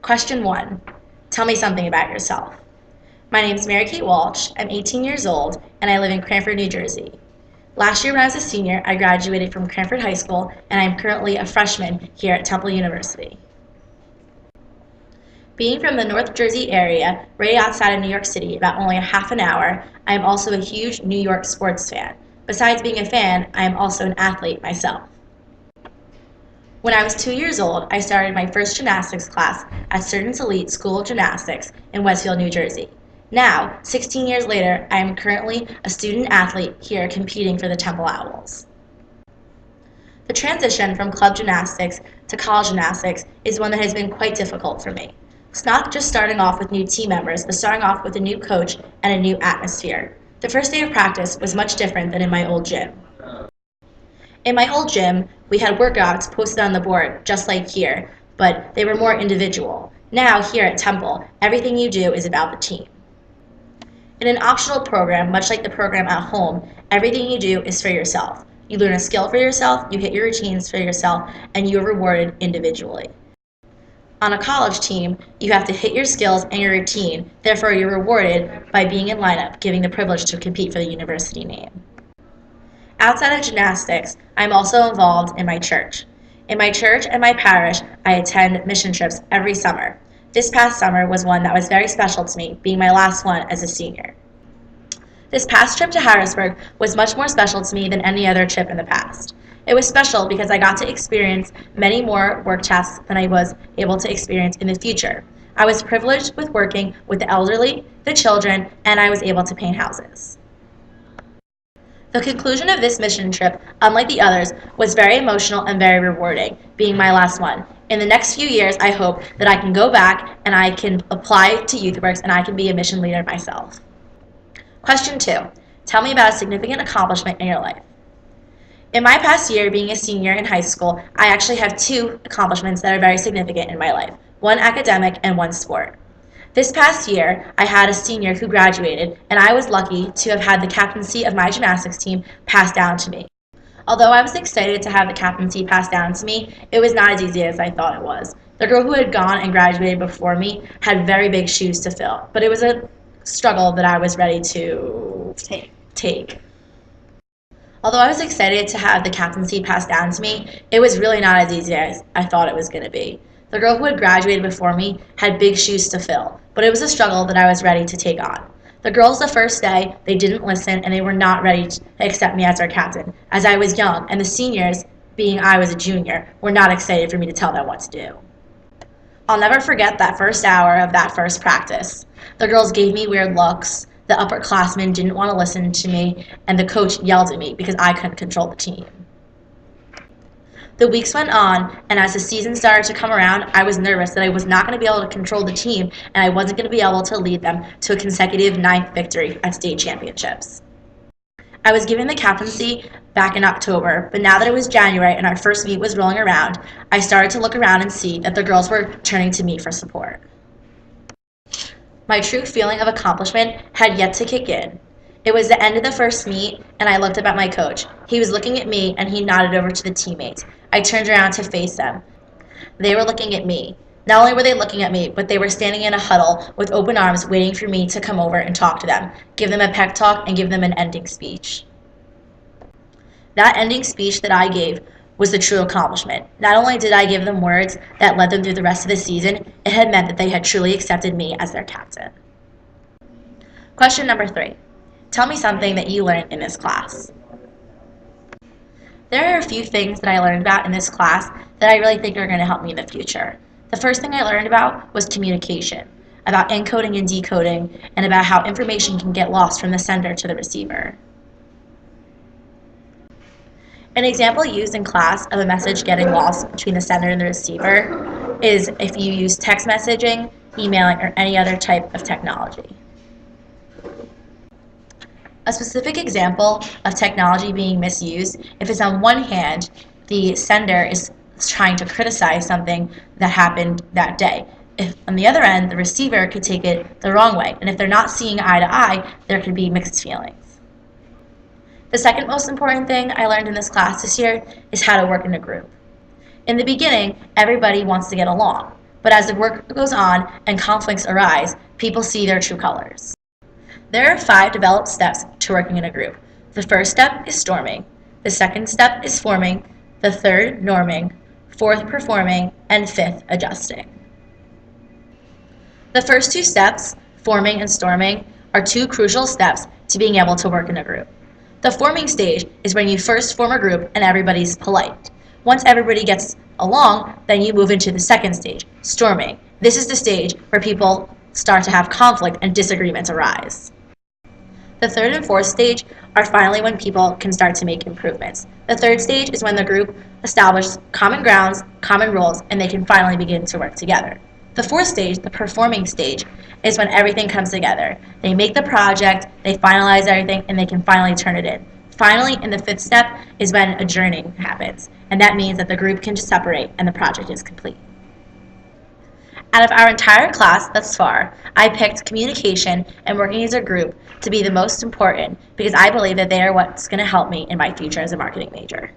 Question 1. Tell me something about yourself. My name is Mary Kate Walch. I'm 18 years old, and I live in Cranford, New Jersey. Last year when I was a senior, I graduated from Cranford High School, and I'm currently a freshman here at Temple University. Being from the North Jersey area, right outside of New York City, about only a half an hour, I am also a huge New York sports fan. Besides being a fan, I am also an athlete myself. When I was 2 years old, I started my first gymnastics class at Sturgeon's Elite School of Gymnastics in Westfield, New Jersey. Now, 16 years later, I am currently a student athlete here competing for the Temple Owls. The transition from club gymnastics to college gymnastics is one that has been quite difficult for me. It's not just starting off with new team members, but starting off with a new coach and a new atmosphere. The first day of practice was much different than in my old gym. In my old gym, we had workouts posted on the board, just like here, but they were more individual. Now, here at Temple, everything you do is about the team. In an optional program, much like the program at home, everything you do is for yourself. You learn a skill for yourself, you hit your routines for yourself, and you are rewarded individually. On a college team, you have to hit your skills and your routine, therefore you're rewarded by being in lineup, giving the privilege to compete for the university name. Outside of gymnastics, I'm also involved in my church. In my church and my parish, I attend mission trips every summer. This past summer was one that was very special to me, being my last one as a senior. This past trip to Harrisburg was much more special to me than any other trip in the past. It was special because I got to experience many more work tasks than I was able to experience in the future. I was privileged with working with the elderly, the children, and I was able to paint houses. The conclusion of this mission trip, unlike the others, was very emotional and very rewarding, being my last one. In the next few years, I hope that I can go back and I can apply to YouthWorks and I can be a mission leader myself. Question 2. Tell me about a significant accomplishment in your life. In my past year, being a senior in high school, I actually have 2 accomplishments that are very significant in my life, one academic and one sport. This past year, I had a senior who graduated, and I was lucky to have had the captaincy of my gymnastics team passed down to me. Although I was excited to have the captaincy passed down to me, it was not as easy as I thought it was. The girl who had gone and graduated before me had very big shoes to fill, but it was a struggle that I was ready to take. Although I was excited to have the captaincy passed down to me, it was really not as easy as I thought it was going to be. The girl who had graduated before me had big shoes to fill, but it was a struggle that I was ready to take on. The girls the first day, they didn't listen and they were not ready to accept me as their captain, as I was young, and the seniors, being I was a junior, were not excited for me to tell them what to do. I'll never forget that first hour of that first practice. The girls gave me weird looks, the upperclassmen didn't want to listen to me, and the coach yelled at me because I couldn't control the team. The weeks went on, and as the season started to come around, I was nervous that I was not going to be able to control the team, and I wasn't going to be able to lead them to a consecutive 9th victory at state championships. I was given the captaincy back in October, but now that it was January and our first meet was rolling around, I started to look around and see that the girls were turning to me for support. My true feeling of accomplishment had yet to kick in. It was the end of the first meet, and I looked up at my coach. He was looking at me, and he nodded over to the teammates. I turned around to face them. They were looking at me. Not only were they looking at me, but they were standing in a huddle with open arms waiting for me to come over and talk to them, give them a pep talk, and give them an ending speech. That ending speech that I gave was the true accomplishment. Not only did I give them words that led them through the rest of the season, it had meant that they had truly accepted me as their captain. Question number 3. Tell me something that you learned in this class. There are a few things that I learned about in this class that I really think are going to help me in the future. The first thing I learned about was communication, about encoding and decoding, and about how information can get lost from the sender to the receiver. An example used in class of a message getting lost between the sender and the receiver is if you use text messaging, emailing, or any other type of technology. A specific example of technology being misused if it's on one hand, the sender is trying to criticize something that happened that day. If on the other end, the receiver could take it the wrong way, and if they're not seeing eye to eye, there could be mixed feelings. The second most important thing I learned in this class this year is how to work in a group. In the beginning, everybody wants to get along, But as the work goes on and conflicts arise, people see their true colors. There are 5 developed steps to working in a group. The first step is storming. The second step is forming. The third, norming. Fourth, performing. And fifth, adjusting. The first 2 steps, forming and storming, are 2 crucial steps to being able to work in a group. The forming stage is when you first form a group and everybody's polite. Once everybody gets along, then you move into the second stage, storming. This is the stage where people start to have conflict and disagreements arise. The third and fourth stage are finally when people can start to make improvements. The third stage is when the group establishes common grounds, common rules, and they can finally begin to work together. The fourth stage, the performing stage, is when everything comes together. They make the project, they finalize everything, and they can finally turn it in. Finally, in the fifth step is when adjourning happens, and that means that the group can just separate and the project is complete. Out of our entire class thus far, I picked communication and working as a group to be the most important because I believe that they are what's going to help me in my future as a marketing major.